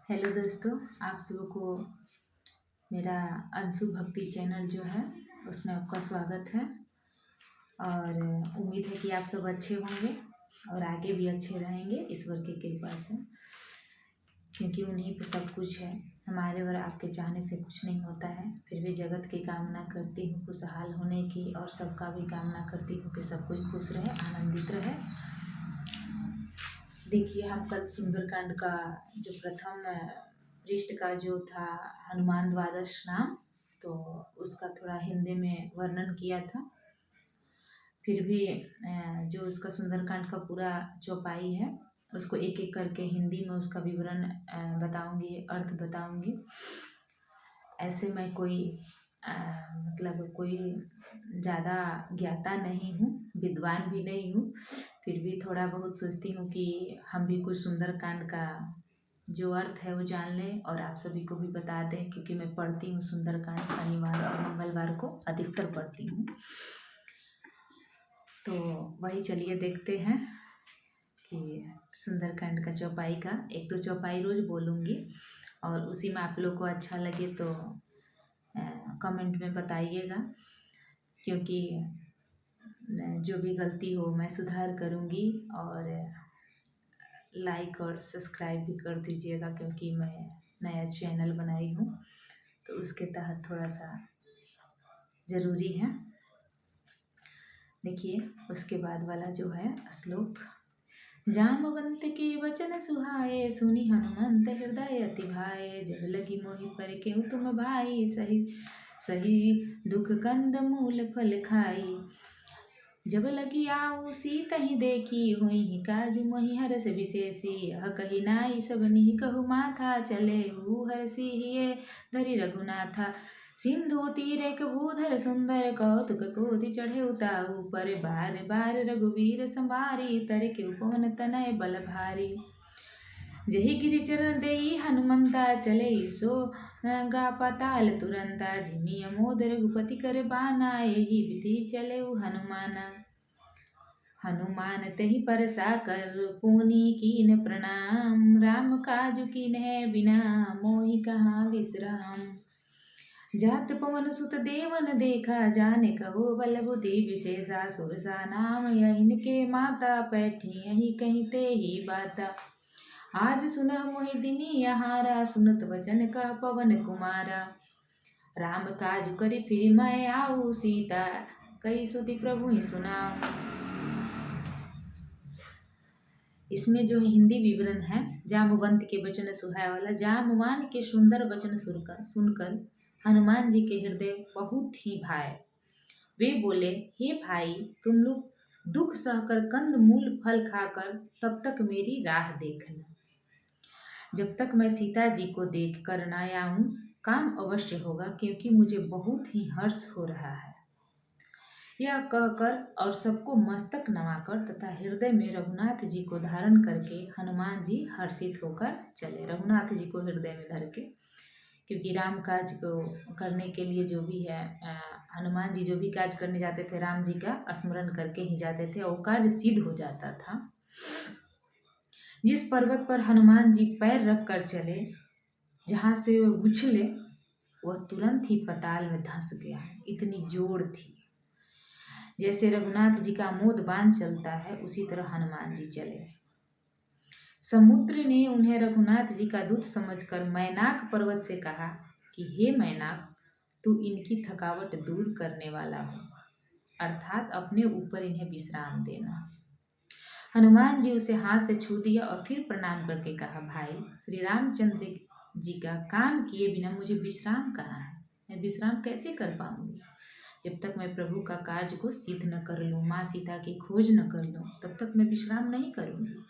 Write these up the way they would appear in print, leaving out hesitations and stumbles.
Hello दोस्तों, आप सबों को मेरा अंशु भक्ति चैनल जो है उसमें आपका स्वागत है। और उम्मीद है कि आप सब अच्छे होंगे और आगे भी अच्छे रहेंगे ईश्वर की कृपा से, क्योंकि उन्हीं पे सब कुछ है। हमारे और आपके चाहने से कुछ नहीं होता है। फिर भी जगत की कामना करती हूँ खुशहाल होने की, और सबका भी कामना करती हूँ कि सब कोई खुश रहे, आनंदित रहे। देखिए, हम कल सुंदरकांड का जो प्रथम पृष्ठ का जो था हनुमान द्वादश नाम, तो उसका थोड़ा हिंदी में वर्णन किया था। फिर भी जो उसका सुंदरकांड का पूरा चौपाई है उसको एक एक करके हिंदी में उसका विवरण बताऊंगी, अर्थ बताऊंगी। ऐसे मैं कोई मतलब कोई ज़्यादा ज्ञाता नहीं हूँ, विद्वान भी नहीं हूँ। फिर भी थोड़ा बहुत सोचती हूँ कि हम भी कुछ सुंदरकांड का जो अर्थ है वो जान लें और आप सभी को भी बता दें, क्योंकि मैं पढ़ती हूँ सुंदरकांड शनिवार और मंगलवार को अधिकतर पढ़ती हूँ। तो वही चलिए देखते हैं कि सुंदरकांड का चौपाई का एक दो चौपाई रोज बोलूँगी, और उसी में आप लोग को अच्छा लगे तो कमेंट में बताइएगा, क्योंकि जो भी गलती हो मैं सुधार करूँगी। और लाइक और सब्सक्राइब भी कर दीजिएगा, क्योंकि मैं नया चैनल बनाई हूँ तो उसके तहत थोड़ा सा ज़रूरी है। देखिए, उसके बाद वाला जो है श्लोक, जामवंत के वचन सुहाए, सुनी हनुमंत हृदय अति भाए। जब लगी मोहि पर केहू तुम भाई, सही सही दुख कंद मूल फल खाई। जब लगी आऊ सीत ही देखी, हुई ही काज मोहि हरस विशेषी। यह कही नाई सब निहि कहु माथा, चले हरषि हिये धरि रघुनाथा। सिंधु तीर एक भूधर सुंदर, कौतुक कोटि चढ़े उताऊ। पर बार बार रघुवीर संभारी, तर के पवन तनय बल भारी। जही गिरिचरण देई हनुमंता, चले सो गा पाताल तुरंता। जिमि अमोद रघुपति कर बाना, एहि विधि चले हनुमाना। हनुमान तहि परसा कर, पुनि कीन प्रणाम। राम काज कीन्ह बिना, मोहि कहाँ विश्राम। जात पवन सुत देवन देखा, जाने कहो बल बुद्धि विशेषा। सुरसा नाम यहिनके माता, पैठी यही कहीं ते ही बाता। आज सुनह मोहि दिनी यहारा, सुनत वचन कह पवन कुमारा। राम काज करि फिर मैं आऊ, सीता कई सुति प्रभु ही सुनाऊं। इसमें जो हिंदी विवरण है, जामवंत के वचन सुहाए वाला। जामवान के सुंदर वचन सुनकर हनुमान जी के हृदय बहुत ही भाए। वे बोले, हे भाई, तुम लोग दुख सहकर कंद मूल फल खाकर तब तक मेरी राह देखना। जब तक मैं सीता जी को देख कर न आऊं, काम अवश्य होगा, क्योंकि मुझे बहुत ही हर्ष हो रहा है। यह कहकर और सबको मस्तक नवाकर तथा हृदय में रघुनाथ जी को धारण करके हनुमान जी हर्षित होकर चले। रघुनाथ जी को हृदय में धर के, क्योंकि राम काज को करने के लिए जो भी है, हनुमान जी जो भी काज करने जाते थे राम जी का स्मरण करके ही जाते थे, और कार्य सिद्ध हो जाता था। जिस पर्वत पर हनुमान जी पैर रख कर चले, जहाँ से वह उछले, वह तुरंत ही पताल में धंस गया। इतनी जोर थी। जैसे रघुनाथ जी का मोद बांध चलता है, उसी तरह हनुमान जी चले। समुद्र ने उन्हें रघुनाथ जी का दूत समझकर मैनाक पर्वत से कहा कि हे मैनाक, तू इनकी थकावट दूर करने वाला हो, अर्थात अपने ऊपर इन्हें विश्राम देना। हनुमान जी उसे हाथ से छू दिया और फिर प्रणाम करके कहा, भाई, श्री रामचंद्र जी का काम किए बिना मुझे विश्राम कहाँ है? मैं विश्राम कैसे कर पाऊंगी? जब तक मैं प्रभु का कार्य को सिद्ध न कर लूँ, माँ सीता की खोज न कर लूँ, तब तक मैं विश्राम नहीं करूँगी।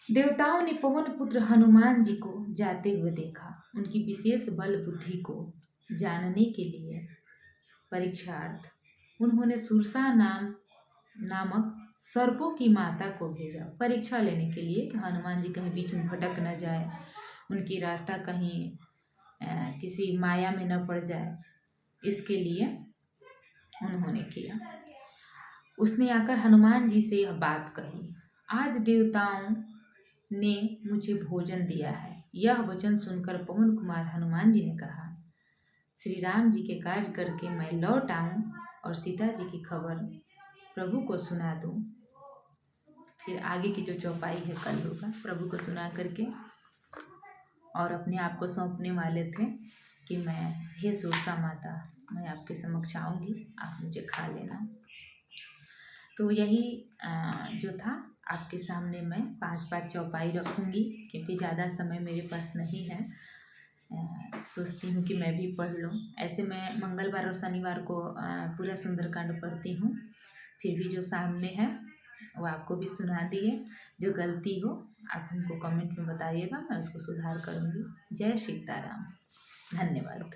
देवताओं ने पवन पुत्र हनुमान जी को जाते हुए देखा। उनकी विशेष बल बुद्धि को जानने के लिए परीक्षार्थ उन्होंने सुरसा नामक सर्पों की माता को भेजा, परीक्षा लेने के लिए कि हनुमान जी कहीं बीच में भटक न जाए, उनकी रास्ता कहीं किसी माया में न पड़ जाए। इसके लिए उन्होंने किया। उसने आकर हनुमान जी से यह बात कही। आज देवताओं ने मुझे भोजन दिया है। यह वचन सुनकर पवन कुमार हनुमान जी ने कहा, श्री राम जी के कार्य करके मैं लौट आऊं और सीता जी की खबर प्रभु को सुना दूं। फिर आगे की जो चौपाई है कल होगा। प्रभु को सुना करके और अपने आप को सौंपने वाले थे कि मैं, हे सुरसा माता, मैं आपके समक्ष आऊँगी, आप मुझे खा लेना। तो यही जो था आपके सामने मैं 5-5 चौपाई रखूँगी, क्योंकि ज़्यादा समय मेरे पास नहीं है। सोचती हूँ कि मैं भी पढ़ लूँ। ऐसे मैं मंगलवार और शनिवार को पूरा सुंदरकांड पढ़ती हूँ। फिर भी जो सामने है वो आपको भी सुना दिए। जो गलती हो आप हमको कमेंट में बताइएगा, मैं उसको सुधार करूँगी। जय सीताराम। धन्यवाद।